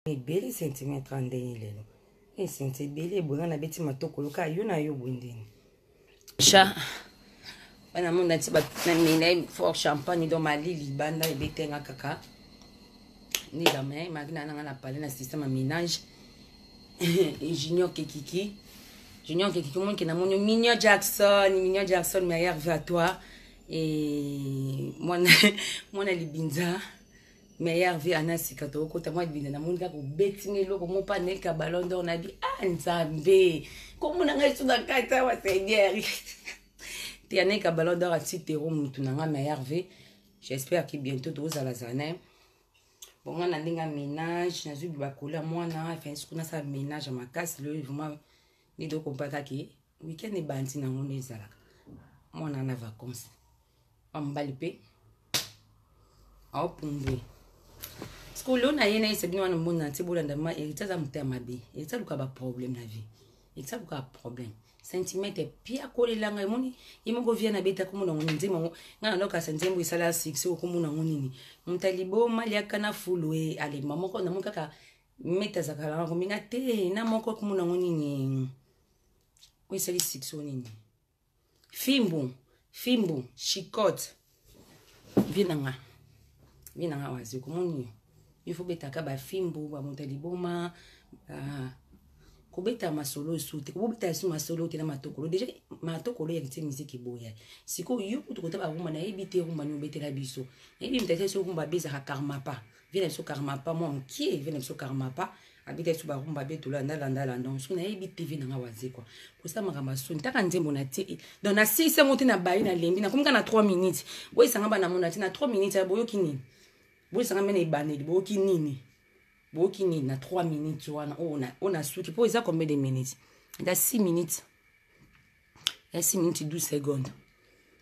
Beli centimetre andeni lelo. E senti beli boya na beti matoko loka yo na yo bwendeni. Cha. Bana munda ti ba na mina fort champagne do mali libanda e betenga kaka. Ni la main magna na parler na système ménage. Et Junior Kekiki. Junior Kekiki mon qui na mon Mignon Jackson meilleur vers toi et moi libinza. Meilleur vie anasi kato kota moi binda na munga ko betting loko mo panel ka ballon d'or na bi nzambe comme na ngai suna kata wa seigneur ti aneka ballon d'or a titero mutu na nga meilleur vie. J'espère que bientôt tous à la zane bon on a ndinga ménage na zubi bakola mwana enfin ce qu'on a ça ménage à ma casse le vraiment ni do ko paka ki weekend e banti na ngone ezala mwana na vacances ambalipe au pumbe. Skolo na yena ise bino na mona tibola ndama elitaza mutema be elitaluka ba problème na vie elitaluka problème centimètre pia kolelanga moni imoko via na beta komuna ngoni nzima ngana loka sentembo isala 6 komuna ngoni ni mutalibo mali akana fulwe ale mamoko na mukaka meta zakala ngominga te na moko komuna ngoni ni wisali 6 nini fimbo chicote vinanga wazi komoni il faut betaka ba fimbo ba montaliboma kobeta masolo sute kobeta su masolo te na matokolo déjà matokolo ya kitse musique boya siko yo to kota ba rumba na ebite rumba ni obetela biso ebi mtete so rumba beza ka karma pa vient so karma pa mon qui vient so karma pa habite so ba rumba beto la ndala donc so na ebite vina nga wazi quoi pour ça makamba so ntaka nzembo na ti donc na 6 monte na bayi na lembi na komika na 3 minutes boy sanga ba na mona ti na 3 minutes ya boyo kini boy sanga mena ibaneli boyo kini na 3 minutes wana on a souki pour ça combien de minutes dans 6 minutes et 6 minutes 12 secondes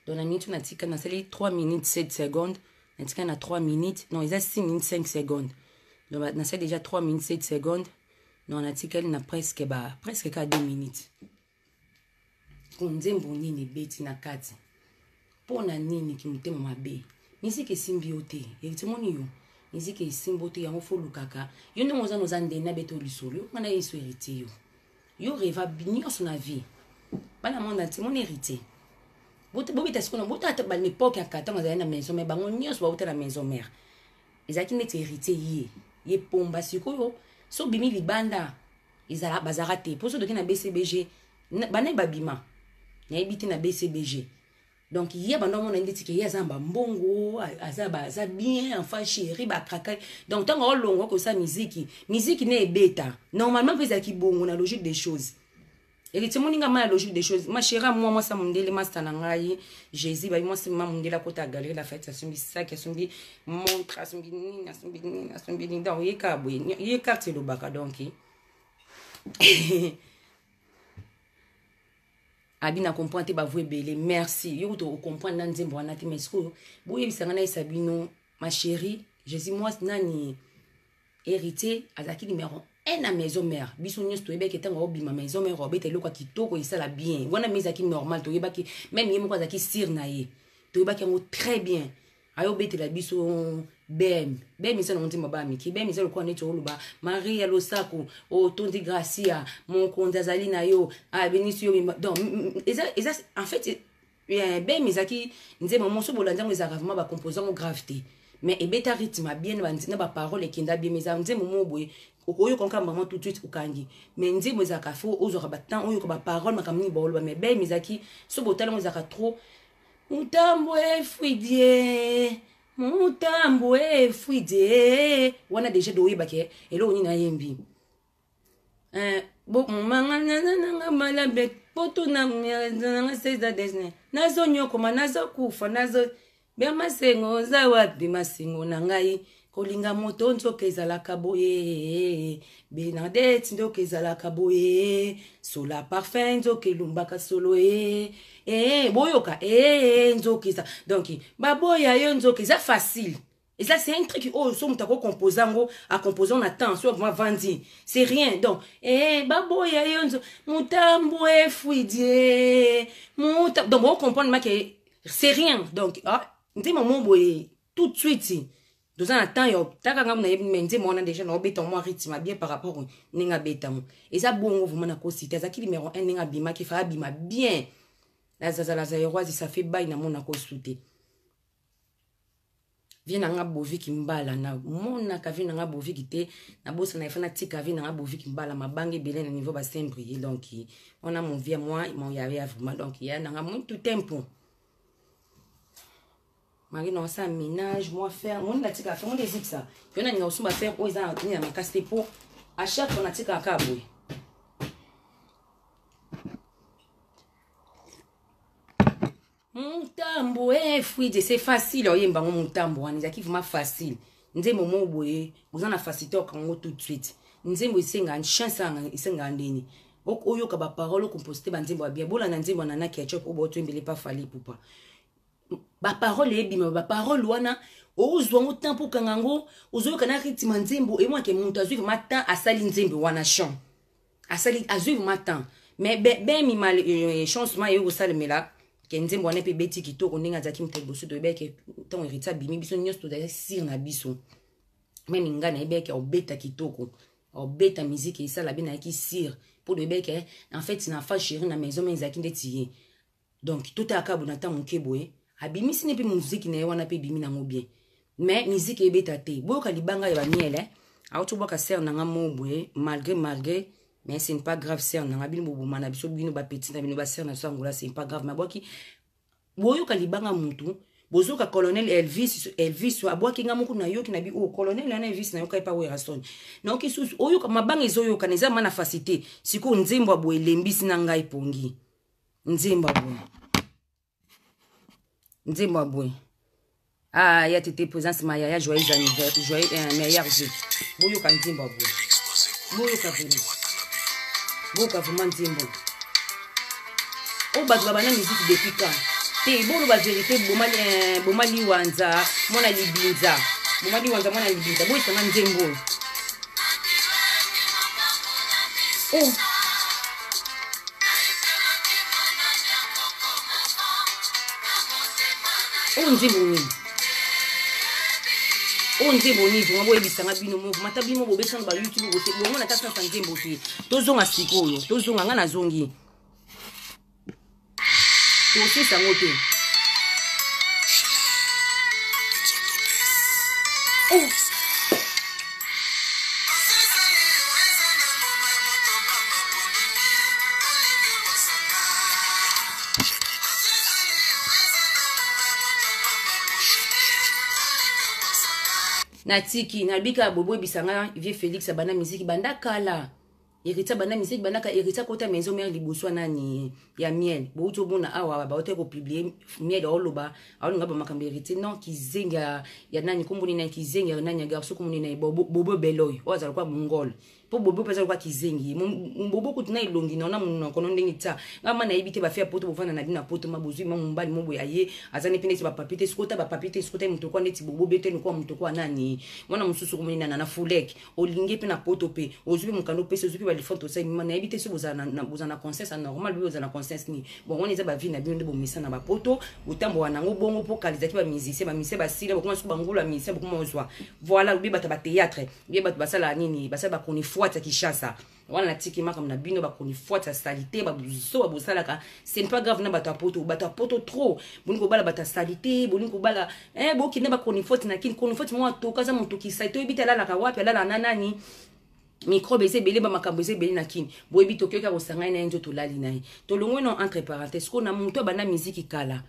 donc la minute na tika na sali 3 minutes 7 secondes na tika na 3 minutes non il y a 6 minutes 5 secondes donc na c'est déjà 3 minutes 7 secondes non na tika na presque 2 minutes kunzembo nini beti na kati pona nini kimutema mabe misike simbiote yetimoni yo musique isimbote yango folu kaka yo ndo moza nozande na beto lisolo ngana yeso héritier yo reva binyo son vie bana monde ati mon héritier bote bobita sikona bota ta bal époque akata ngazana na maison mais bango nyos ba la maison mère ezaki net héritier ye pomba sikoyo so bimi libanda izala bazarate poso doki na BCBG bana babima na ebiti na BCBG. Donc il y a bandon mon inditi que ya zamba mbongo aza bien enfin chéri ba kraka donc tant on longo que ça musique n'est bêta normalement pesa ki bongo na logique des choses et le timoninga ma logique des choses ma chérie moi ça mundele master na ngai Jésus ba moi c'est ma mundela kota galerie la fête ça sombi ça qui sombi montre sombi ni donc ye kabwe ye carte le baka donc abina comprendre ba voué belé merci yo to comprendre na nzembo wana te mais ko boye bisanga na isabino ma chérie Jésus moi nani héritier azaki numéro 1 na maison mère biso nyos to ebeke tanga obima maison mère obete lokwa kitoko isala bien wana mezaki normal to yebaki même yemo kwa zaki sir na ye to yebaki ngo très bien ayo bete la biso bem isana nzembo ba miki bem isana kwa neto oluba Maria Losako o tondi Gracia mon konza zalina yo a Benicio donc eza en fait bem isaki nzembo mo so bolanza ezaka vraiment ba composant gravité mais ebeta rythme bien na ba parole kinda bien mais nzembo mo boye oyo konka maman tout de suite ukangi mais nzembo ezaka fo ozora ba temps oyo ko ba parole makamni boloba mais bem isaki so botala mo ezaka trop mutambo fuidie wana déjà do yebake elo ni na yembi bo manga nanga malabe poto na nga seza desne nazo nyoko manazo kufa nazo bia masengo za wapi masengo na ngai kolinga moto nzoka ezalaka boye Bernadette nzoka ezalaka boye sola parfum nzoka elumbaka solo boyoka nzoka eza donc baboya yo nzoka eza facile et ça c'est un truc oh so mutako composango a composant na temps so va vandi c'est rien donc baboya yo nzoka mutambo fuidie donc on comprend que c'est rien donc ndima mo boye tout de suite Dans un temps, yo, taka nga muna yebi mona déjà na obeta moi rythme bien par rapport ninga beta mo. Et ça bon vous mana ko cité ça qui numéro 1 ninga bima qui fa bima bien. La zazaroise ça fait bail na mona ko souté. Vient nga bovi ki mbala na mona ka vient nga bovi ki te na bossa na fana tika vient nga bovi ki mbala mabange belé na niveau ba Saint-Brieuc donc on a mon vie moi mon yavait vraiment donc il y a nga muito tempo. Marie non ça ménage moi faire mon la tika faire mon désir ça puis on a aussi va faire aux ans ni na casse pour à chaque on a tika ka boy mutambo fouide c'est facile oyemba ngo mutambo ani za vraiment facile nzembo mo boye vous na facilité okango tout de suite nzembo isenga chance anga isenga ndeni oyoka ba parole composté ba nzembo bien bola na nzembo na na ketchup obo to mbele pas fali poupa ba parole ebima ba parole wana ozwa ngo tempo kangango ozoyoka na rythme nzembo et moi ke muntu azwi matin asali nzembo wana chant asali azwi matin mais ben mi mal chance ma yo salemela ke nzembo wana pe beti kitoko ndinga zaki mteboso to beke ton hérita bimi biso nyos to da sir na biso même ngana ebeke obeta kitoko obeta musique et ça la bina ki sir pour de beke en fait na fa chéri na maison mais zaki ndeti donc tout à kabu na ta mukeboe abimi sine pe musique na wana pe bimi na bien mais musique ebeta te boka libanga ya miele auto boka ser na ngamo malgré mais c'est pas grave ser na ngabili bobo mana biso bino ba petit na bino ba ser na sangola c'est pas grave maboki boyoka libanga muntu bozoka colonel Elvis wa boki ngamuku na yoki na bi o colonel na Elvis na yoka pa we rason na oki susu oyoka mabanga ezoyoka neza mana facilité siko nzembo abo elembisi na ngai pongi nzembo abo nzembo abo ah ya tete présence maya ya joyeux anniversaire joyeux meilleur jeu boyoka nzembo abo boyoka venu boka vraiment nzembo o bazwa bana musique depuis quand te bolo ba vérité bomali wanza mona libinza mona libinza boy sanga nzembo nzembo ni vuma boy bisanga bino mo mata bino bo besanga ba YouTube bo se bo na tasa nzembo te tozonga sikoyo tozonga ngana zongi aussi ça moté natiki nabika bobo bisanga vie Félix abana musique banda kala Hérita bana musique bana ka hérita kota maison mère liboso nani ya miel bo uto bona awa ba ote ko publier miel oloba awu ngaba makambe hérité non kizenga ya nani kumbuni na kizenga nani garso kumbuni na bobo beloy oza kwa mongol po bobo pesa kwa kizengi bobo kutina ilongi na muna kono ndingi ta ngama na ibite ba faire poto bovana na bina poto mabuzu mbali mobo ya ye azani pine ba papite skota mtu kwa neti bobo bete ni kwa mtu kwa nani mwana mususu kumuni na fulek olinge pe na poto pe ozubi mukando pe ozubi ba lifonto sa na ibite so bozana conscience normal bi bozana conscience ni bon on eza ba vie na bino bo misa na ba poto utambo wana ngo bongo po kalizaki ba musicien ba sila ba kuma su bangula musicien ba kuma ozwa voilà ubi bata ba théâtre ubi bata basala nini basala ba koni fuata kishasa wana tiki maka mna bino ba koni fuata salité ba buzo ba bosala ka c'est pas grave na bata poto trop boni ko bala bata salité boni ko bala bo kine ba koni fuata na kin koni fuata mo to kaza mo to kisaito ibita la ka wapi la nanani microbe ese belé ba makambo ese belé na kin bo ebito kyoka ko sanga na njo to lali na to longo no entre parenthèses ko na muntu ba na musique kala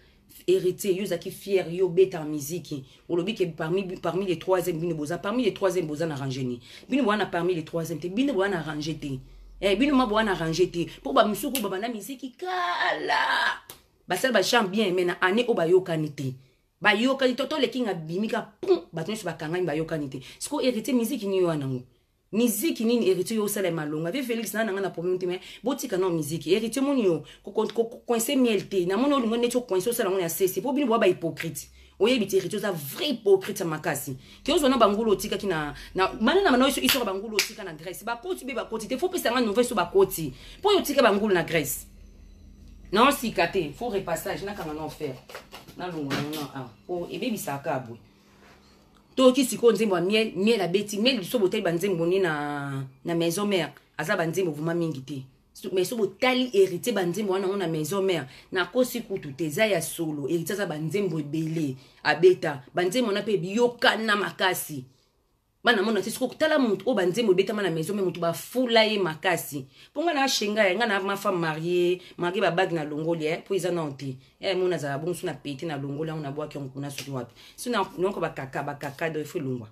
hérité yo zaki fier yo beta musique olobi ke parmi les troisième bino boza parmi les troisième boza na ranger ni bino wana parmi les troisième te bino wana ranger te bino ma wana ranger te pour ba musuku ba na musique kala ba sel ba chant bien mais na année o ba yo kanité ba yo kanité to le kinga bimika pum ba tenu ba kanga ba yo kanité siko hérité musique ni wana ngo musique nini hérité yo sala malonga ve Félix na nga na problème te mais botika non musique hérité moni yo ko coincer mielté na moni olingo neto coincer sala ngona c'est pour bino ba hypocrite oye biti hérité za vrai hypocrite makasi ki ozo na bangulo tika kina na manana na iso iso bangulo tika na Grèce ba koti be ba koti te faut pesa nga nouvelle so ba koti pour yo tika bangulo na Grèce non sikate faut repassage na kanga non faire na longo non ah oh ebe bisaka abwe to ki siko nzembo ya miel abeti miel so botai banzembo ni na maison mère aza banzembo vuma mingi te mais so botali héritier banzembo wana na maison mère na kosi kutu te za ya solo héritier za banzembo ebele abeta banzembo na pe biyokana makasi bana mona te siko tala mutu o banzembo ebeta mana maison mère mutu ba fula ye makasi ponga na shenga ya ngana ma femme mariée ba bag na longoli po iza nonte mona za bon suna pete na longoli on a boa ki on kuna so wapi suna nonko ba kaka do fo longwa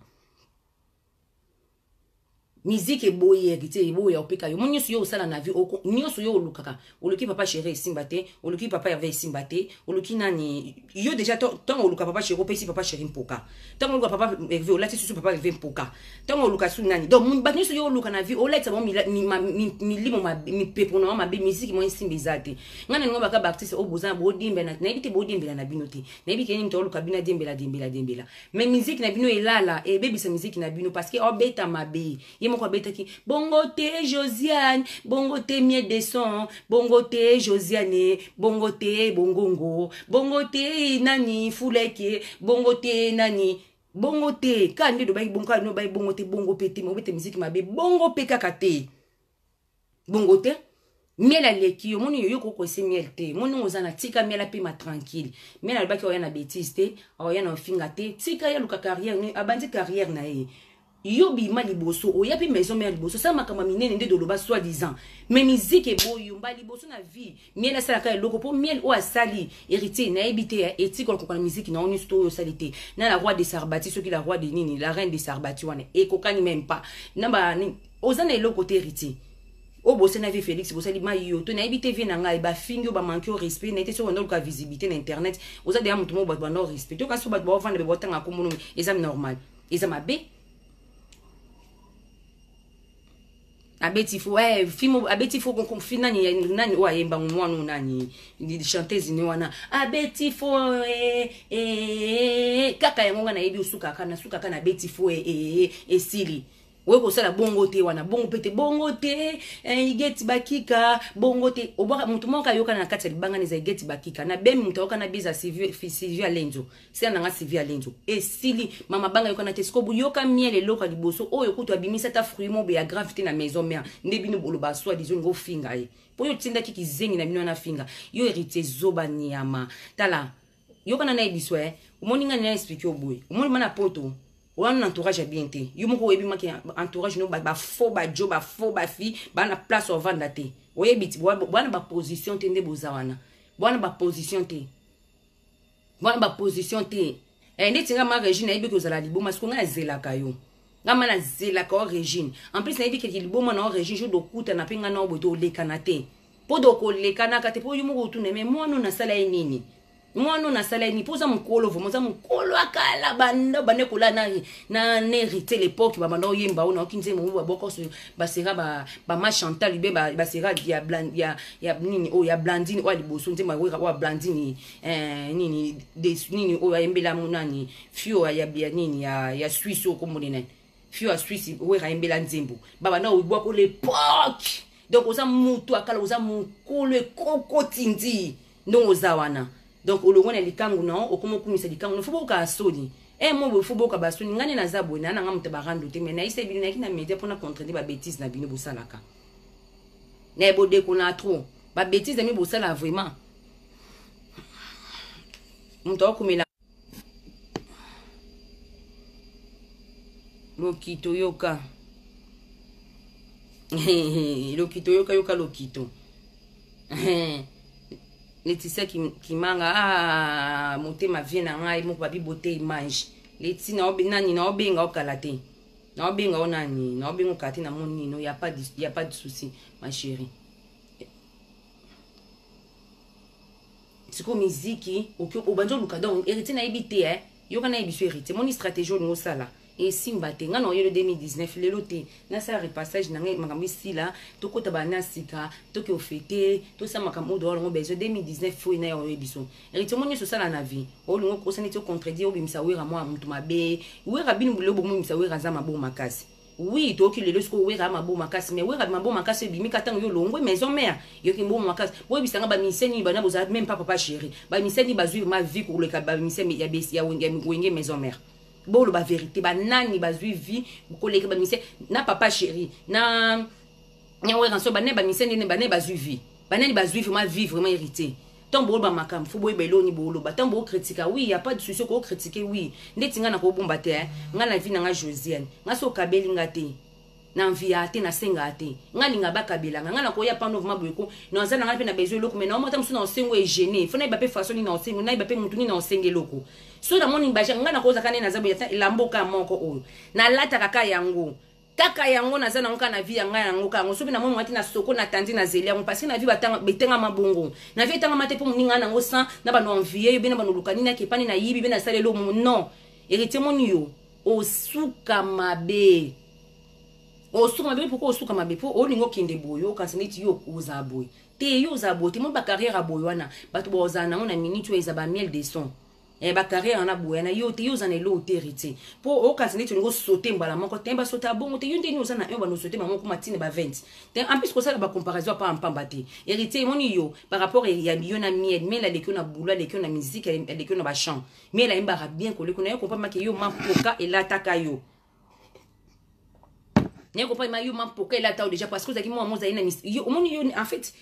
musique eboye héritier eboye opeka yo monyo yo osala na vie nyoso yo olukaka oluki papa chéri simbate oluki papa Hervé simbate oluki nani yo déjà tant oluka papa chéri opesi papa chéri mpoka tant oluka papa Hervé olati susu papa Hervé mpoka tant oluka su nani donc mun banyo yo oluka na vie olati bon mi limo ma mi pepono ma be musique mo simbizate ngana ngo baka artiste obuza bodimbe na ebite bodimbe na bino te na ebike ni mto oluka bina dembela mais musique na bino elala e bebi sa musique na bino parce que obeta mabe kwa betaki bongo te Josiane bongo te miel de son bongo te Josiane bongo te bongongo bongo te nani fuleke bongo te nani bongo te kandi do bai bongo no bai bongo te bongo pete mo bete musique mabe bongo peka kate bongo te miel aleki yo moni yo ko se miel te moni ozana tika miel ape ma tranquille miel albaki oya na bêtise te oya na finga te tika ya luka carrière ni abandi carrière na ye yobi ma liboso oyapi maison mère liboso ça makama minene nde doloba soi disant mais musique eboyo mba liboso na vie miel asala ka eloko po miel o asali héritier na ebité éthique ko na musique na oni sto yo salité na la roi de Sarbati ce qui la roi de nini la reine de Sarbati wana e kokani même pas namba ni ozana eloko te héritier o bosse na vie Félix bosali ma yo to na ebité vie na ngai ba fingo ba manque au respect na été sur on a visibilité na internet oza de amutumo ba no respect to ka so ba vendre be botanga ko mono exam normal exam abe abeti fo fimo abeti fo kon fina nani wa yemba mwana nani di chanteuse ni wana abeti fo kaka yango na yebi usuka kana abeti fo esili we ko sala bongo te wana bongo pete bongo te igeti bakika bongo te oboka mutu moka yoka na kati libanga neza igeti bakika na bemi mutu yoka na biza Sylvie Alenzo c'est na nga Sylvie Alenzo esili mama banga yoka na tesko bu yoka miel loka liboso oyo kutu abimisa ta fruit mo be ya gravité na maison mère ndebino bolo ba soi disons ngo finga e po yo tinda kiki zengi na bino na finga yo héritier zoba niama tala yoka na ebiso umoninga na expliquer oboy umoni mana poto ou un entourage bien te yo moko webi maki entourage no ba faux ba jo ba faux ba fi ba na place au vendre te oyebi bwana ba position te nde bozawana bwana ba position te ndi tinga ma Regine ebi ko zala liboma sko nga zela kayo ngama na zela ka Regine en plus na ebi ke liboma na Regine jo dokuta na penga na oboto lekana te po do ko lekana ka te po yo moko tu ne me mwana na sala nini mwana na sala ni poza mukolo vo moza mukolo akala banda banekola na hérité l'époque ba banda yemba ona okinze mu ba boko so basera ba ma Chantal be ba sera ya nini o ya Blandine wa liboso nzema wa Blandine nini des nini o ya embela munani fio ya nini ya Suisse ko monene fio ya Suisse o ya embela nzembo baba na obwa ko l'époque donc oza mutu akala oza mukolo koko tindi ndo ozawana donc olongona likangu na okomo kumisa likangu no fubo ka soli mo bo fubo ka basoni ngani na zabo na nga mute barando te mais na ise bili na kina media pona contredire ba bêtise na bino bosalaka na bode ko na trop ba bêtise mi bosala vraiment mto kumela lokito yoka lokito yoka lokito Laetitia qui manga motema vie na ngai moko babi beauté image Leti na obinani na obenga okalate na obenga onani na obenga okati na moni no y a pas de souci ma chérie. C'est comme musique au banjo luka donc hérité na ebité yo kana ebiso hérité mon stratégie no sala et simba te ngana yo le 2019 lelo te na sa repassage na ngai makambo sila to kota bana sika to ke ofete to sa makambo do ngo bezo 2019 fo ina yo ebiso hérité mon so sala na vie o lungo ko sanite contredire obimisa wera moi mutu mabe wera binu bulo bo mumisa wera za mabo makasi. Oui, toi qui le sco wera mabo makasi mais wera mabo makasi bimi katang yo longo maison mère yo ki mabo makasi bo bisanga ba miseni bana boza même pas papa chéri ba miseni bazui ma vie pour le ka ba miseni ya wenge maison mère bolo ba vérité ba nani ba zui vie koleka ba mise na papa chéri na nyawe ranso ba ne ba mise ne ba ne ba zui vie ba nani ba zui vraiment vivre vraiment hérité tant bolo ba makam fo boy belo ni bolo ba tant bolo critiquer oui y a pas de souci ko critiquer oui ndeti nga na ko bomba te nga na vie na nga Josiane nga so kabeli ngate na envia te na senga te nga linga ba kabela nga na ko ya pano vraiment boyeko na nzana nga pe na besoin loko mais na mo tam so na sengo e gêner fona ba pe façon ni na sengo na ba pe mutu ni na senge loko so na moni ba nga na ko za kana na zabo ya lamboka moko oyo na lata kaka yango kaka yango na zana nka na vie yanga yango ka ngoso na mo mwati na soko na tandi na zeli yango parce na vie batanga betenga mabongo na vie tanga mate po muninga na ngo san na ba no envier yo be na ba no lukani na kepani na yibi be na salelo mu non hérité moni yo osuka mabe pourquoi osuka mabe po olingo kinde boyo kanseneti yo oza boy te yo oza boy te mo ba carrière boy wana bato boza na ona minute eza ba miel de son e ba carrière na boy na yo te yo oza na lo hérité po o kanseneti ngo sauter mbala moko te ba sauter bongo te yo ndeni oza na yo ba no sauter ba moko matine ba 20 te en plus ko ça ba comparaison pas en pamba te hérité moni yo par rapport ya biyo na miel mais la lekio na boulot lekio na musique lekio na ba chant mais la imba bien ko lekio na yo comprendre que yo mampoka et lataka yo N'est-ce pas ma yuma pour qu'elle a déjà parce que vous avez moi zaina yo en fait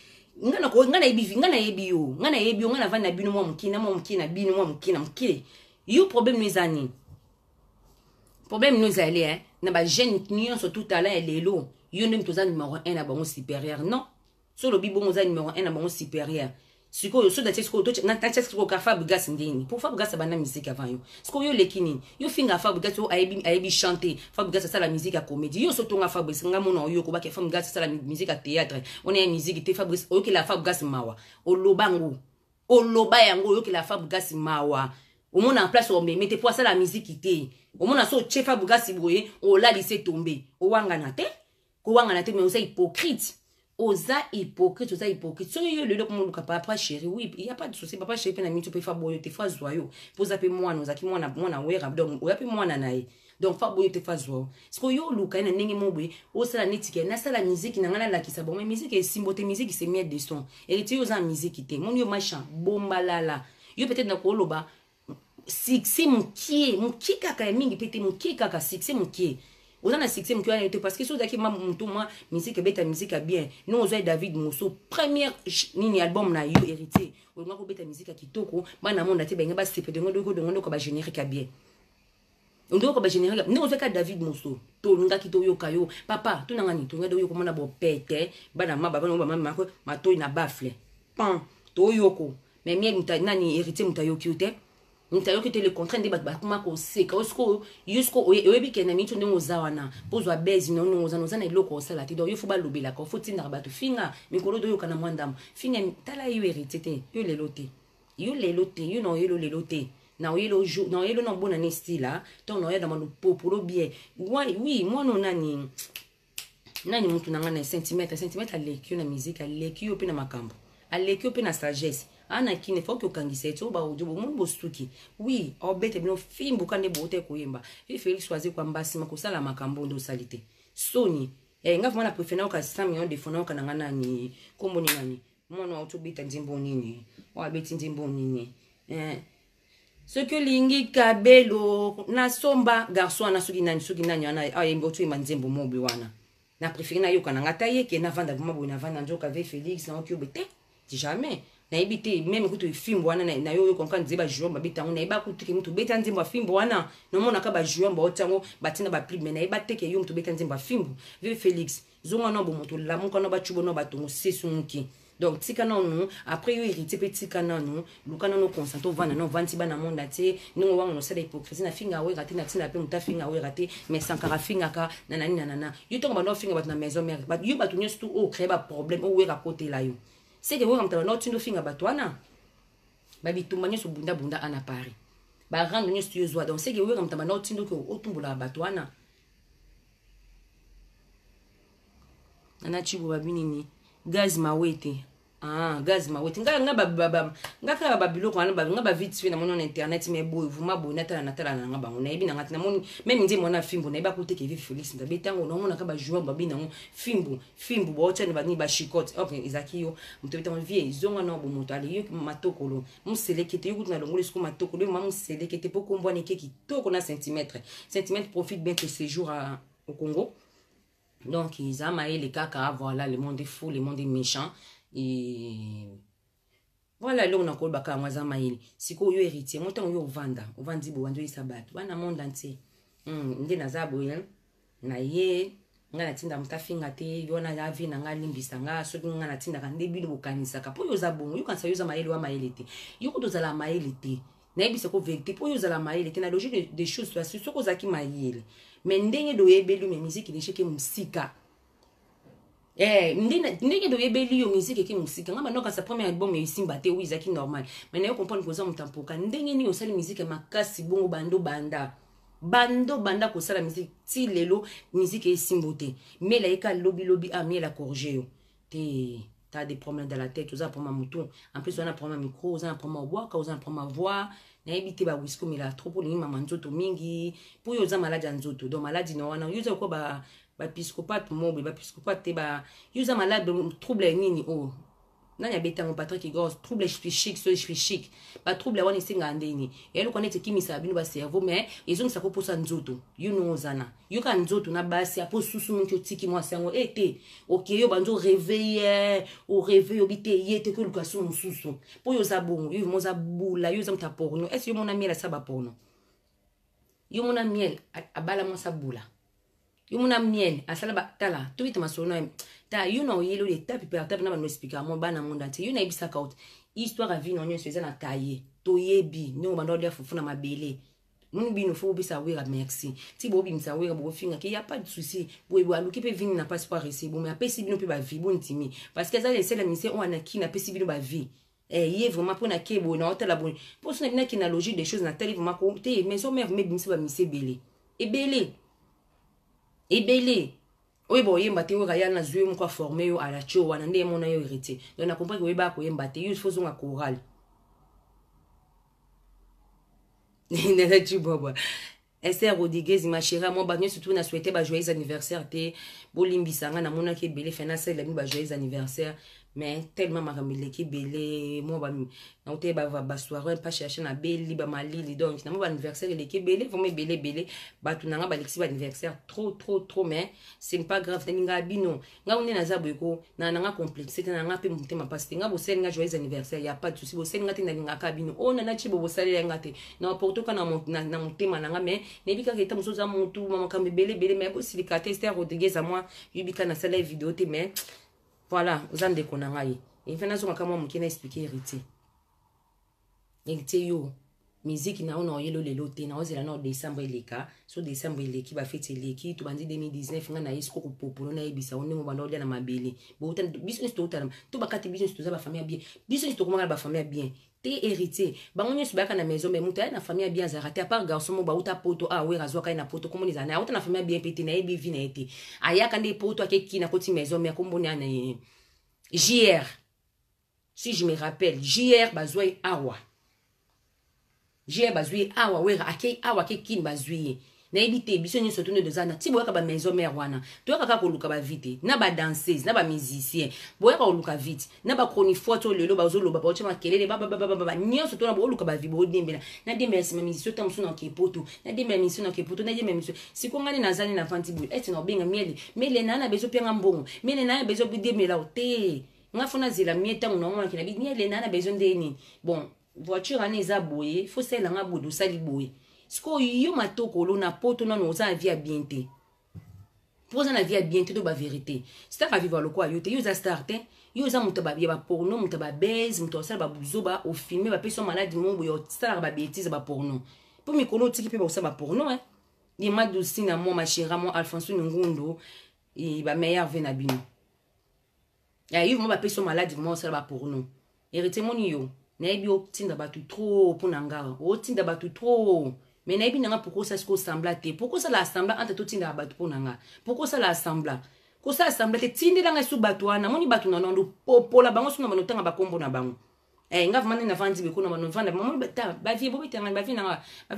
ngana ebi yo ngana vana bino mo mkina bino mo mkina mkile yo problème nous ani problème nous aller hein na ba jeune nion sur tout à l'heure lelo yo nem toza numéro 1 na bon supérieur non sur le bibo moza numéro 1 na bon supérieur siko yo so da tsesko to na tsesko ka Fabregas ndini pour Fabregas bana musique avant yo siko yo lekini yo finga Fabregas yo aibi chanter Fabregas ça la musique à comédie yo so tonga Fabregas nga mona yo ko ba ke Fabregas ça la musique à théâtre on est musique te Fabregas o ke la Fabregas mawa o lobango o loba yango yo ke la Fabregas mawa o mona en place o me mettez pour ça la musique te o mona so che Fabregas boye o la lycée tomber o wanga na te ko wanga na te mais on est hypocrite. Oza hypocrite. So yo le loko mon papa chéri, oui, il y a pas de souci, papa chéri, na mi tu peux faire boyo te fa zoyo. Pour zapper moi, nous aki moi na wera, donc o yapi moi na nae. Donc fa boyo te fa zoyo. Sko yo luka na ndenge mo boye, o sala netike, na sala musique na ngana la ki sa bon, mais musique est simbote musique c'est mieux de son. Et tu yo za musique te. Mon yo machin, bomba lala. Yo peut-être na ko loba six mukie kaka mingi pete mukie kaka six mukie. Vous avez un succès parce que si vous avez ma musique beta musique bien nous on David Mosso première nini album na yo hérité on a beta musique qui toko bana monde te benga ba sepe de ngodo ko ba générique bien on doit ko ba générique nous on fait David Mosso to nga ki to yo kayo papa to nangani to ngado yo ko mona bo pete bana ma baba no ba mama ko ma to ina bafle pan to yo ko mais mie nani hérité mutayo ki ute ntayo ki te le contraint de batba kuma ko seka osko yusko oyebi ke na mitu ndongo zawana pozwa bezi no na iloko osala ti do yo fuba lobela ko foti na batu finga mikolo do yo kana mwandam finga tala yo hérité te yo lelote yo no yo lelote na oyelo jo na oyelo no bona ni style to no ya da manu popolo bien oui moi no nani mutu nanga na centimètre aleki na musique aleki yo pe na makambo aleki yo pe na sagesse ana kine faut que kangise to ba ojo bo mun bostuki oui obete bino fimbu kande bote koyemba fi Félix choisir kwa mbasi makosala makambo ndo salite soni nga vona préférer ka 100 millions de fonds kana ngana ni kombo ni nani mwana auto beta ndimbo nini wa beti ndimbo nini ce que lingi kabelo na somba garçon na sugi nani ana ayembo tu manzembo mobi wana na préférer na yo kana ngata yeke na vanda buma na vanda njoka ve Félix na okubete jamais na ibite même kutu fimbo wana na yo konka nzeba joueur ba betango na iba kutu ke mutu beta nzimba fimbo wana no mona ka ba joueur ba otango batina ba plus mais na iba teke yo mutu beta nzimba fimbo ve Félix zonga no bo mutu la muka no ba chubo no batongo sesunki donc tika non après yo hérité petit kana non lukana no consanto vana no vanti bana monda te ningo wango no sala hypocrisie na finga we raté na tina pe muta finga we raté mais sankara finga ka nanana yo tonga ba no finga bat na maison mère bat yo batunyo stu o créer ba problème o we rakote la yo. C'est que vous avez un autre film à Batouana. Babi tout manier sur bunda ana Paris. Ba rendre nous studio zoa. Donc c'est que vous avez un autre film que au tumbola à Batouana. Nana chibu babi nini. Gaz ma wete. Ah, gaz ma weti nga ka ba biloko nga ba vite fait na mon internet mais boy vous ma bonata na tala na nga bango na ebi na ngati na moni même ndi mona fimbo na ba ko te ke vi Félix nda betango na mona ka ba joueur ba bi na fimbo ba otene ba ni ba chicote okay izaki yo mto betango vie zonga na bo moto ali yo matokolo mu selekete yo na longolo siko matokolo mu selekete po kombo ne ke ki toko na centimètre profite bien que séjour au Congo donc ils amaient les caca voilà le monde est fou le monde est méchant. Et voilà là on a encore baka mwaza maili siko yo héritier monta yo vandi bo wanzo isabat bana monde entier nde nazabo yen na ye ngana tinda mutafinga te yona ya vi na ngalimbisa nga so ngana tinda ka ndebili bokanisa ka po yo za bongo yo kansa yo za maili wa maili te yo ko dozala maili te na ebisa ko vérité po yo za la maili te na logique des choses toi so ko zaki maili mais ndenge do yebelu me musique ni cheke musika. Ndenge do yebeli yo musique ki musika ngamba noka sa premier album isimba te oui zaki normal mais na yo comprendre ko za mutampoka ndenge ni osali musique makasi bongo banda ko sala musique ti lelo musique isimbo te mais la eka lobby ami la corriger yo te t'as des problèmes dans la tête oza pour ma moto en plus on a problème micro oza pour ma voix on a pour ma voix na ebité ba wisco mais la trop pour ni mama nzoto mingi pour yo za malade nzoto donc maladie no wana yo za ko ba psychopathe mobile ba psychopathe te ba yuza malade trouble nini oh nani abeta mon Patrick Igor trouble psychique ba trouble wana singa ndeni yelo konete kimisa bino ba cerveau mais ezong sa ko posa nzoto you know zana yo ka nzoto na basi apo susu mutyo tiki mwa sango ete okay yo banzo réveiller o réveil obite yete ko lukaso mususu po yo za bongo yo moza bula yo za mta porno est yo mona miel sa ba porno yo mona miel abala mo sa bula yo mona miel asala ba tala to bita masono ta you know yelo le tapi per tapi na ba no expliquer mo bana monda te you na ibisa kaut histoire à vie non yo seza na tailler to yebi no ba ndo dia fufuna mabele mun bino fo bisa wera merci ti bo bi msa wera bo finga que y a pas de souci bo bo aluki pe vini na passeport recevoir bon mais apesi bino pe ba vie bon timi parce que ça les c'est la mission on a qui na pesi bino ba vie y est vraiment pour na kebo na hôtel la bonne pour ce na qui na logique des choses na telle vraiment ko te mais so mère me bimse ba mise belé ebele oui bon yemba te wo ya na zwe mo kwa former yo ala cho wana nde mo na yo hérité donc na comprendre que we ba ko yemba te il faut zonga choral nena tu bobo Esther Rodriguez ma chérie moi ba surtout na souhaiter ba joyeux anniversaire te bolimbisanga na mona ke belé fena sel ba joyeux anniversaire mais tellement makamile ki belé moi ba na ote ba soirée pas chercher na beli ba malili donc na mo ba anniversaire le ki belé faut me belé ba tunanga ba lexi ba anniversaire trop mais c'est pas grave ninga bino nga on na zabo ko na nga complexe te na nga pe mutema parce nga bo sel nga joyeux anniversaire y a pas de souci bo sel nga te na nga kabino on na chi bo sel nga te na porto kana na mutema na nga mais nebika ke ta musoza mutu mama kambe belé mais bo silikate Esther Rodriguez à moi yubika na sala vidéo te mais voilà, vous en déconnez. Et fait nazo kama mukina expliquer héritier yo musique na on oyelo lelo te na ozela na décembre eleka so décembre eleki ba fête eleki to bandi 2019 nga na isko ko popolo na ebisa onne mo bando dia na mabele bo utan business to utan to bakati business to za ba famille bien business to komanga ba famille bien te héritier bango nyesu baka na maison mais muta na famille bien za raté à part garçon mo ba uta poto ah we razwa kai na poto komo nizana ya uta na famille bien pété na ebi vi na été aya kande poto akeki na koti maison mais komboni na JR si je me rappelle JR bazoi awa JR bazui awa we akei awa keki bazui na ebite biso nyeso tone de zana ti boyaka ba maison mère wana toyaka ka koluka ba vite na ba danseuse na ba musicien boyaka koluka vite na ba chronique photo lelo ba zolo ba ba chama kelele ba nyeso tona bo luka ba vibo dembela na dembela sima musicien tamsu na kepoto na dembela musicien na kepoto na dembela musicien sikongani na zani na fanti bu eti no benga miele na bezo penga mbongo miele na bezo bidemela ote ngafuna zila mieta ngona kina bi miele na bezo ndeni bon voiture ane eza boye faut sala nga bodo sali boye sko yo matoko lo na poto na no za via bien te poza na via bien te do ba vérité star a vivre le quoi yo te yo za star te yo za muto ba ba porno muto ba base muto sala ba buzo ba au filmer ba peso malade mo yo star ba bêtise ba porno pour mi kono tiki pe ba sa ba porno hein ni madusi na mo ma chéra mo Alphonse Ngundo e ba meilleur venabino ya yo mo ba peso malade mo sala ba porno hérité mon yo Nebi otinda batu trop pour nanga. Otinda batu trop. Mais nebi nanga pourquoi ça se sembla te? Pourquoi ça l'assembla entre tout tinda batu pour nanga? Pourquoi ça l'assembla? ko ça assemblée te tindela nga su bato wana moni bato na ndo popola bango suna banotanga bakombo na bango nga vamane na vandi be kuna bano vanda moni bata ba vie bo bitanga ba vie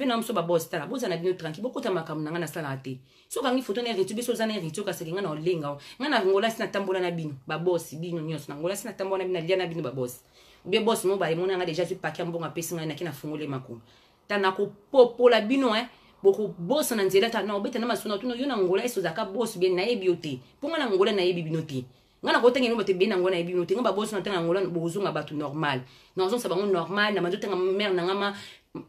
na mso ba boss tala boza na bino tranquille bokota makamu na nga na sala te so kangi photo na ritu beso zana ritu ka sekenga na olenga nga na ngola sina tambola na bino ba boss bino nyos na ngola sina tambola na bino lia na bino ba boss be boss mo ba mona nga déjà tu paquet mbonga pesi nga na kina fungole makumba tana ko popola bino boko boss na nzela ta na obeta na masuna tuno yo na ngola eso zaka boss bien na yebi ote ponga na ngola na yebi bino te ngana ko tenga no bate bien na ngola na yebi bino te ngaba boss na tenga ngola bozunga batu normal na ozon sa bango normal na mazo tenga mère na ngama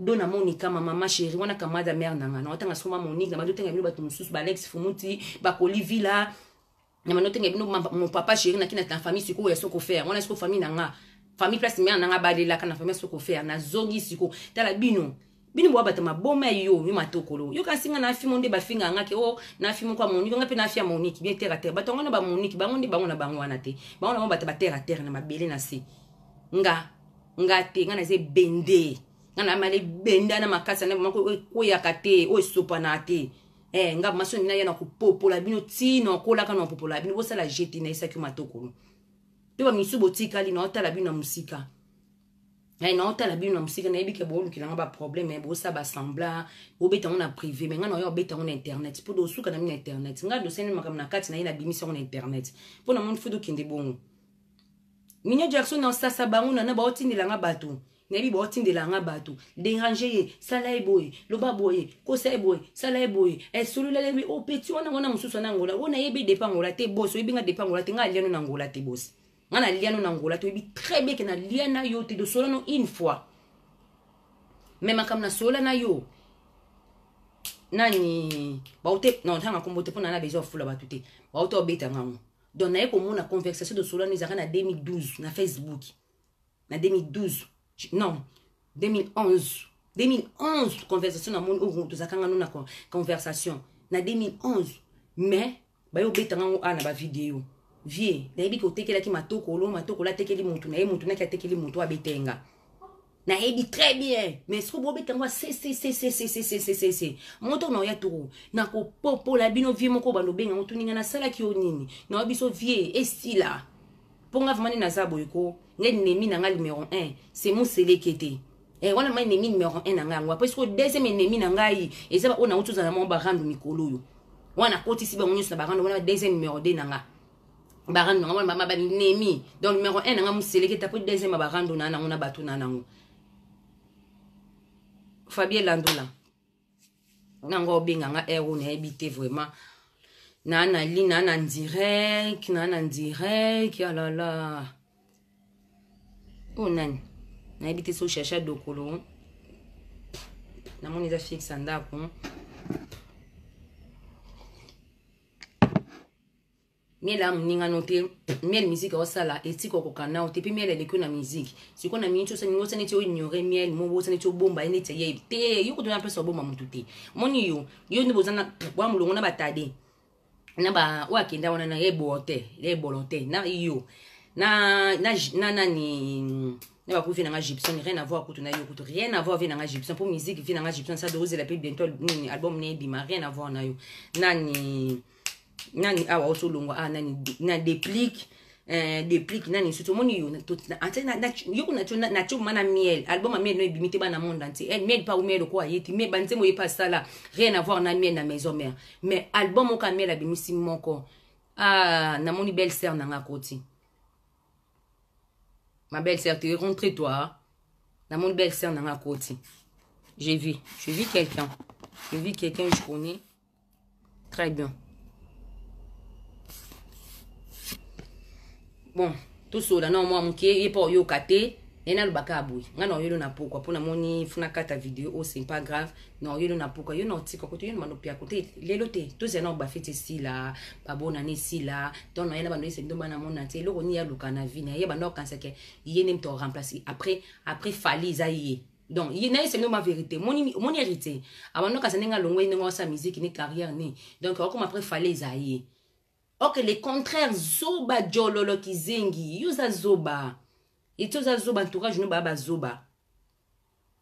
dona Monica mama chérie wana kamada mère na ngana otanga soma Monique na mazo tenga bino batu mususu ba Alex Fumuti ba Kolivila na mazo tenga bino mon papa chérie na kina ta famille siko ya soko faire wana siko famille na nga famille place mère na nga balela kana famille soko faire na zongi siko tala bino bini bwa batama boma yo mi matokolo yo kasinga na fimo nde bafinga ngake na fimo kwa Monique ngape na fia Monique bien terre à terre batonga na ba Monique bango nde bango na bango wana te bango na bata ba terre à terre na mabele na se nga te nga na ze bende nga na male benda na makasa na mako ko ya kate o sopa na te nga maso na yana ku popola bino tino kola kana popola bino bosala jeti na isa ki matokolo to ba misu botika li na otala bino musika na otala bino na musika na yebike bo lukila nga ba problème bo sa ba sembla bo beta on a privé mais nga na yo beta on internet po do suka na internet nga do sene makam na kati na ina bimisa on internet po na mon fudo kinde bongo Minyo Jackson na sasa bango na ba otindela nga bato na bi ba otindela nga bato déranger sala eboy loba boye kosa eboy sala eboy solula lebi o petit wana ngona mususu na ngola ona yebi depangola te boss yebi nga depangola te nga liano na ngola te boss ngana liano na ngola te yebi très bien que na liana yo te do solano une fois même comme na solana yo nani ba ote non tanga kombote pona na bezo fula batute ba ote obeta ngango donc na yeko mona conversation de solano izaka na 2012 na Facebook na 2012 non 2011 conversation na monde où tozakanga na conversation na 2011 mais ba yo beta ngango ana ba vidéo vie na yebi ko tekela ki matoko la tekeli mutu na ye mutu na ki tekeli mutu abetenga na yebi très bien mais ce que bo beta ngwa c'est moto na ya turu na ko popola bino vie moko bando benga mutu ninga na sala ki onini na biso vie estila ponga vamani na zabo iko ngenemi na nga numéro 1 c'est mon selekete wana ma ennemi numéro 1 na nga ngwa parce que deuxième ennemi na ngai ezaba ona utuza na mamba randu mikolo yo wana koti si ba munyo na barandu wana deuxième numéro 2 na nga barandu nga mama ba ennemi donc numéro 1 na nga muselekete pour deuxième barandu na na ngona batu na nango Fabien Landula nango benga nga ero na habité vraiment nana li nana direct ah là là oh nani na habité so chercher dokolo na mon eza fixe ndako miel am ninga noté miel musique au sala etiko ko kana o tepi miel eleko na musique siko na mincho sa ningo sa neti o ignorer miel mo bo sa neti o bomba neti ye te yo ko dona pesa bomba mututé moni yo ni bozana wa mulongo na batade na ba wa kenda wana na ebote na yo na nani ne va couper dans Gibson rien à voir avec na yo rien à voir avec na Gibson pour musique vient dans Gibson ça dose la plus bientôt album ne bima rien à voir na yo nani awa osolongo nani na déplique nani surtout moni yo na cho mana miel album a miel no bimité ba na monde entier miel pas ou miel quoi yeti mais banze mo pas ça là rien à voir na miel na maison mère mais album o ka miel abimisi moko na moni belle sœur na ngakoti ma belle sœur tu rentre toi na moni belle sœur na ngakoti j'ai vu quelqu'un je connais très bien. Bon, tout ça, non, moi, je pas yo kate, et na lubaka abui. Ngana yo na pourquoi pour na moni funa kata vidéo, oh c'est pas grave. Non, yo na pourquoi yo na tiko kote yo na manopia kote. Lelote, tout ça na ba fete si là, ba bona ni si là. Donc na yana bando se ndomba na mona te, loko ni ya luka na vie na ye bando kansa ke yé nem to remplacer. Après fali za yé. Donc il na c'est ma vérité. Mon hérité. Abando kansa nga longwe nga sa musique ni carrière ni. Donc comme après fali za yé. Ok, les contraires, zoba jololo kizengi, yuza zoba. Et tout ça zoba entourage nous baba zoba.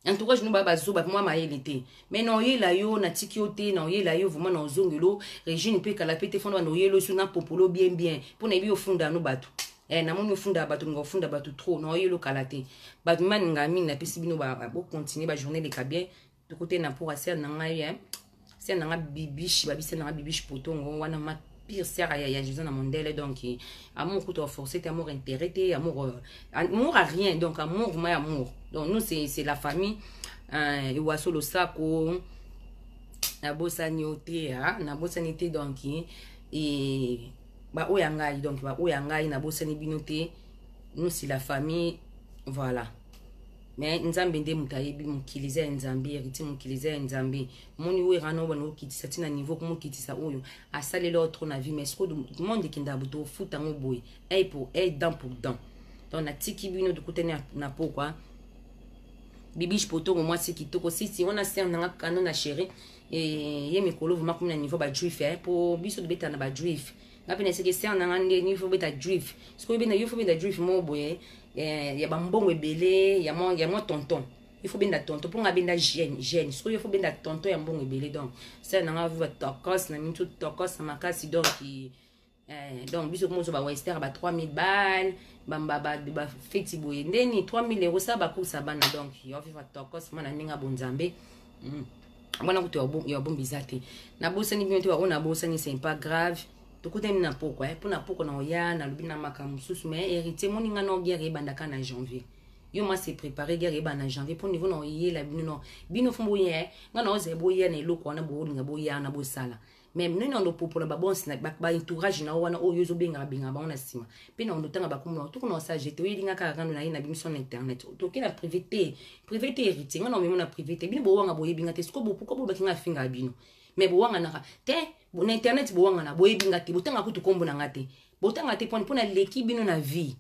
En tout cas, je ne sais pas moi ma été. Mais non, il a yo na tikiote, non il a yo vraiment na zongelo, régime peut calapete fondre no yelo sur na popolo bien. Pour na bi au fond no batu. Na mon funda batu ngo funda batu trop, non yelo kalate. Batu man ngami na pesi bino ba continuer ba journée les cabien. De côté na pour assez na ngai hein. C'est na bibiche, ba bise na bibiche potongo wana ma pire sert à Jésus dans mon délai donc amour coup forcé amour intérêt amour amour à rien donc amour moi amour donc nous c'est la famille et waso le sako na bosanité na bosanité donc et ba oyangai donc ba oyangai na bosani binoté nous c'est la famille voilà. Mais nzambe nde mutayebi mukiliza nzambe héritier mukiliza nzambe moni we rano bano kitisa tina niveau comme kitisa oyo asale l'autre na vie mais ce que tout le monde qui nda buto futa ngo boy et pour dent pour dent donc na tiki bino de côté na pourquoi bibiche poto moi c'est kitoko si on a serre na kano na chéri et ye mikolo vraiment comme na niveau ba juif pour biso de beta na ba juif na pena c'est que serre na ngande niveau beta juif ce que bena yo faut beta juif mo boy il y a bambongo belé il y a moi tonton il faut bien da tonton pour ngabenda jeune ce qu'il faut bien da tonton ya mbongo belé donc ça na va tokos na mintu tokos na makasi donc biso comme ça ba wester ba 3000 balles ba feti boye ndeni 3000 euros ça ba kusa bana donc yo va tokos mana ninga bonzambe mwana kuto ya bon bizate na bosani bintu wa ona bosani c'est pas grave tokote na pourquoi pour na pourquoi na oya na lubina makamu susu mais héritier moninga no guerre bandaka na janvier yo moi c'est préparé guerre ba na janvier pour niveau no yé la bino fumbo yé ngana oze boya na eloko na bo linga boya na bo sala même nous no popo na ba bon na ba entourage na wana oyo zo benga ba ona sima pe na ndo tanga ba kumu to kono sa jeto yilinga ka ngano na ina bimission internet to ke la privé héritier ngana o na privé bino bo wanga boye binga te sko bo pourquoi bo ba kinga finga bino mais bo wanga na te na internet bo wanga na boye binga te botanga kutu kombo na ngate botanga te pona l'équipe bino na vie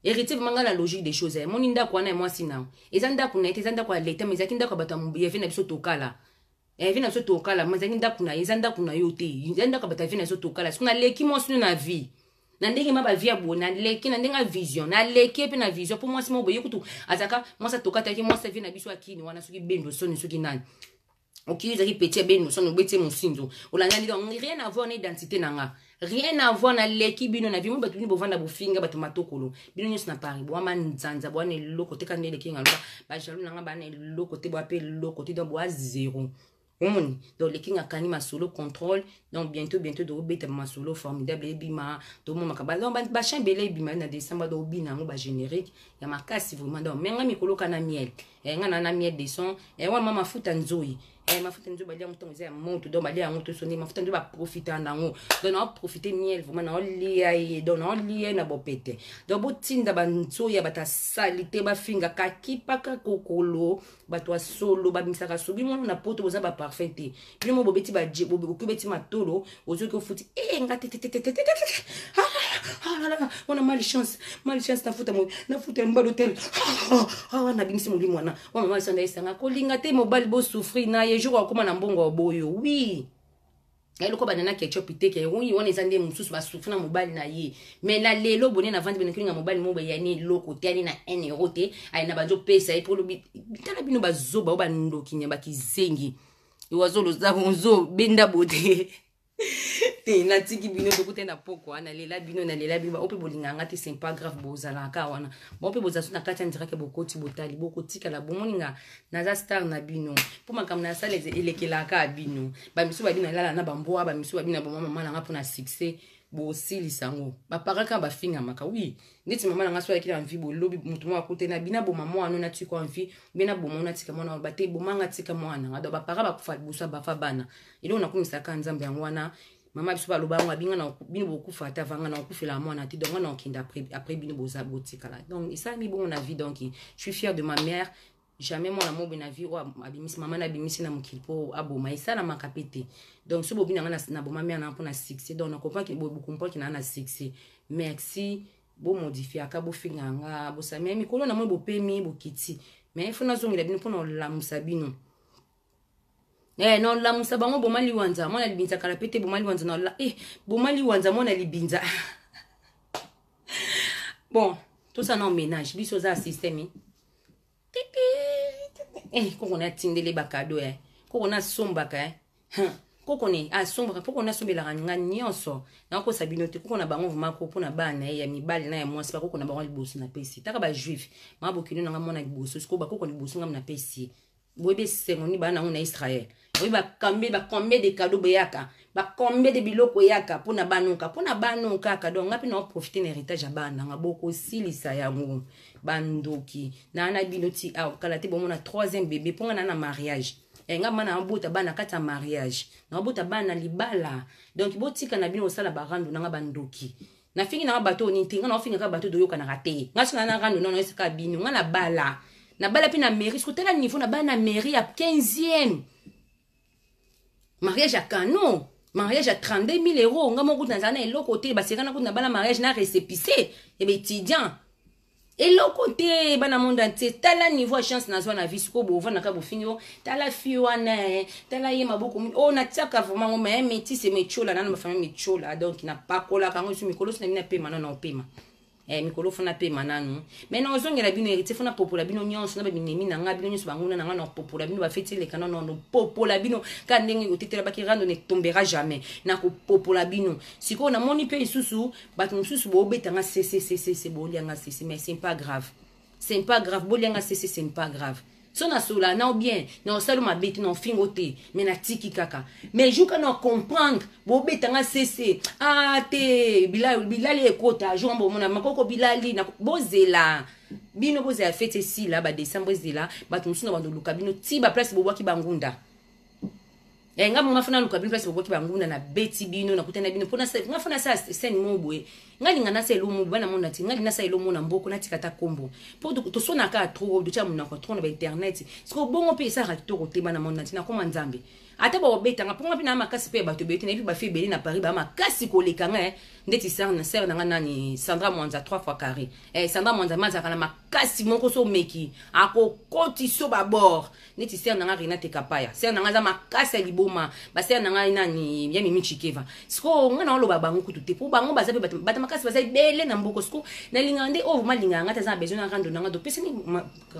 héritier vraiment la logique des choses mon inda kwa na moi sina ezanda kuna ezanda kwa leta mais zakinda kwa bata mbuye vina biso tokala vina biso tokala mais zakinda kuna ezanda kuna yote ezanda kwa bata vina biso tokala sikuna leki mo sino na vie na ndenge ma ba vie abo na leki na ndenga vision na leki pe na vision pour moi simo boye kutu azaka moi ça tokata ki moi ça vina biso akini wana soki bendo soni soki nani ok, ils arrivent petit ben nous sommes bêtés mon signe. On a rien à voir n'identité nanga. Rien à voir na l'équipe bino na vimo batu ni bovanda bofinga batu matokolo. Bino nyos na pari bo manzanza bo ne lo côté kan le kinga ba jalou nanga ba ne lo côté bo appel lo côté do bo zéro. Donc le king a kani ma solo contrôle donc bientôt de beta ma solo formidable bima to mo makaba donc ba chambele bima na décembre do bina mo ba générique ya makasi vraiment donc menga mikolo kana miel nga na miel de son wa mama futa nzoi mafuta nzo balia mutongo za moto donc balia moto soni mafuta nzo ba profiter nango donc na profiter miel vraiment na lia donc na lia na bopete donc botinda banzo ya bata salite ba finga kakipaka kokolo batwa solo ba misaka sobi mo na poto boza ba parfait bino mo bobeti ba djebo bobeti matolo ozoki ofuti ngate on a malchance na futa mbalo tel na bimisi mo limwana wa mama sanda isanga kolinga te mobile bo souffrir na ye jour akoma na mbongo boyo oui eloko banana ketchup iteke oui on ezande mususu ba souffrir na mobile na ye mais la lelo boné na vendre benekinga mobile mo bayani loko te na 1 euro te ay na banjo pesa e pour lobi tala bino bazoba ba ndoki nya bakizengi iwazolo zazo benda bote na tiki bino to kutenda poko na lela bino ope bolinganga te c'est pas grave bozala ka wana bon pe bozasu na kati ndira ke bokoti botali bokotika la bomoninga naza star na bino po makam na sala elekela ka bino ba misu ba bino lala na bamboa ba misu ba bino ba mama na ngapona succès bo sili sango ba paraka ba finga maka oui ndeti mama nga swala kila mvi bo lobi mutu mwa kote na bina bo mama anu na tiko mvi bina bo mona tika mwana ba te bo manga tika mwana ngado ba para ba kufa busa ba fa bana ile unakumisa ka nzambe ngwana mama biso ba loba ngwa binga na bino bo kufa ta vanga na kufela mwana ti donc ngwana okinda après bino bo za botika la donc ça mi bon na vie donc je suis fière de ma mère jamais mon amour na vie o abimisi mama na bimisi na mukilipo aboma isa na makapete donc so bobina na boma mère na pona succès donc on comprend que bo comprend que na succès merci bo modifier aka bo finganga bo sa memi kolo na mo bo pemi bo kiti mais il faut na zongi la bino pona la musabino non la musabango bo mali wanza mona libinza kalapete bo mali wanza na la bo mali wanza mona libinza bon tout ça non ménage biso za système koko na tindele bakado koko na sombaka koko ne asombaka koko na sombela nga nyonso na ko sabino te koko na bango vuma ko pona bana ya mibali na ya mwasi ba koko na bango liboso na pesi taka ba juif ma bokino na nga mona liboso siko ba koko liboso nga na pesi boyebe sengo ni bana na Israël oui ba combien de cadeaux beyaka ba combien de biloko yaka pona banuka kaka donc ngapi na profiter na héritage ya bana nga boko silisa yango bandoki na na binoti kala te bomona 3e bébé ponga na mariage nga mana ambota bana kata mariage na ambota bana libala donc botika na bino sala barandu na nga bandoki na fingi na bato ni tinga na fingi ka bato doyoka na rate ngasi na randu na esika bino nga na bala pe na mairie ce côté là niveau na bana mairie à 15e mariage à canon mariage à 32 000 euros nga mo kuta nzana eloko côté ba sekana kuna bana mariage na récépissé et étudiant eloko te bana monde entier tala niveau chance na zona vie ko bo vana ka bo finio tala fiwana tala ye maboko na tsaka vraiment mais métis me chola na ma famille me chola donc na pas kola kango su mikolo na mina pe mana na pema mikolo fona pe mananu mais na ozongela bino hérité fona popola bino nyonso na ba binemi na nga bino nyonso banguna na nga na popola bino ba feti le kana no popola bino ka ndenge otetela ba kirando ne tombera jamais na ko popola bino siko na moni pe isusu batu mususu bo betanga c'est bo lianga c'est mais c'est pas grave bo lianga c'est pas grave so na sola na bien na osalo mabeti na fingote mais na tiki kaka mais juka na comprendre bo betanga cc te bilali ekota jombo mona makoko bilali na bozela bino bozela fete si la ba décembre zela batu musuna bando luka bino ti ba place bobwaki bangunda nga mama fana luka bino place bobwaki bangunda na beti bino na kutana bino pona nga fana sa sen mobwe nga linga na selo mu bana mona ti nga lina sa elo mona mboko na tikata kombo po to sona ka trop do cha mona ko trop na internet siko bongo pe sa ra to ko te bana mona ti na koma nzambe ata ba obeta nga ponga pina makasi pe bato beti na bi ba fi beli na Paris ba makasi ko leka nga ndeti ser na nga nani Sandra Mwanza 3 fois carré Sandra Mwanza maza kana makasi moko so meki ako koti so ba bord ndeti ser na nga Renate Kapaya ser na nga za makasi liboma ba ser na nga nani ya Mimi Chikeva siko nga na lo ba bango kutu te po bango baza pe bata makasi baza bele na mboko siko na lingande malinga nga ta za besoin na rando nga do pesa ni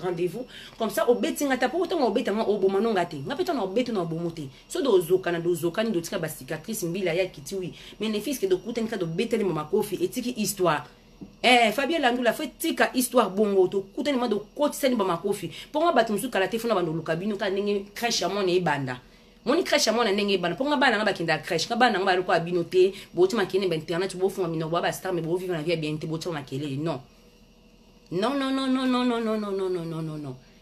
rendez-vous comme ça obeti nga ta po to obeta nga oboma no ngate nga peta na obeto na obomote so dozokana do tika ba cicatrice mbila ya kitiwi mais les fils que do kuten ka do betele mama kofi etiki histoire Fabien Landula fait tika histoire bongo to kutani ma do kotisa ni ba makofi ponga batu musu kala telefona bando lukabino ka ndenge crèche amone ebanda moni crèche amone ndenge ebanda ponga bana nga bakinda crèche ka bana nga ba ko abinote boti makene ba internet bo fuma mino ba star mais bo vivre na vie bien te boti makele non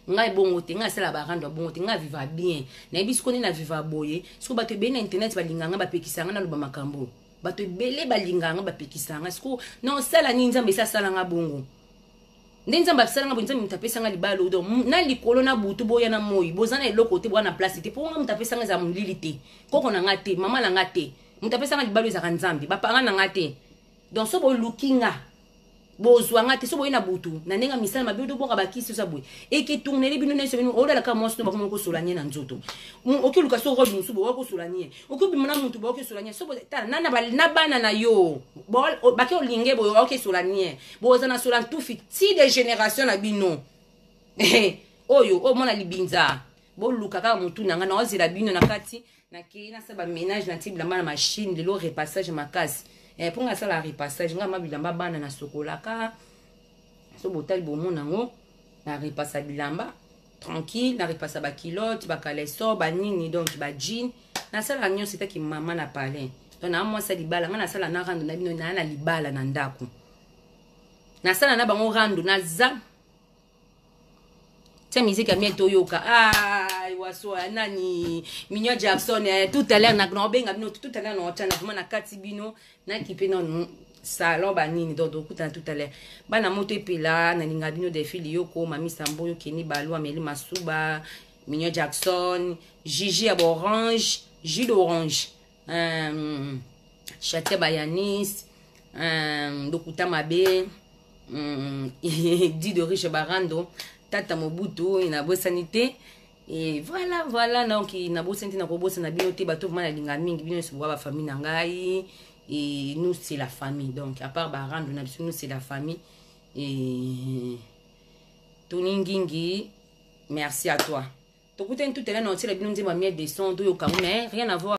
ngai bongo te ngai sala barando bongo te ngai viva bien na bisko ni na viva boye siko bato be na internet balinganga bapekisanga na loba makambo bato bele balinganga bapekisanga siko non sala ni nzambe sala nga bongo nzambe sala nga bongo nzambe mutapesa nga libalo do na likolo na butu boya na moyi bozana eloko te bwana place te po nga mutapesa nga za mulili te koko na nga te mama na nga te mutapesa nga libalo za nzambe bapanga na nga te donc so bo lookinga bozwanga te so boyena butu na nenga misala mabe do boka bakisi so boy eke tourner bino na so bino ola ka mo so bakoma ko solanye na nzoto okiluka so robi musu bo ko solanye okubi mona muntu bo ko solanye so bo ta nana bana na yo bo bake olinge bo ko solanye bo zana solan tout fiti de génération na bino oyo o mona libinza bo luka ka mutu nanga na ozira bino na kati na kina sa ba ménage na tibla na machine de l'eau repassage makasi pour nga sala repassage nga mabilamba bana na sokola ka so botal bomo nango na repassa bilamba tranquille na repassa ba kilote ba kaleso ba nini donc ba jean na sala nyo c'était ki mama na palais donc na moi ça libala nga na sala na rando na bino na libala na ndako na sala na bango rando na za c'est musique à mieto yoka waso nani Minyo Jackson tout à l'heure na benga bino tout à l'heure na otana vraiment na kati bino na kipe non salon banini donc okuta tout à l'heure bana moto epela na linga bino de fili yoko mami Samboyo Keni Balou Amélie Masuba Minyo Jackson Gigi à orange jus d'orange Chaté Bayanis Dokuta Mabe dit de riche barando Tata Mobutu ina bo sanité et voilà donc ina bo sanité na ko bo sana bino te bato vraiment linga mingi bino so ba famille na ngai et nous c'est la famille donc à part barando na biso nous c'est la famille et Tony Ngingi merci à toi. Tout est tout est là, non, c'est la bien, on dit, ma mienne descend, tout, mais rien à voir.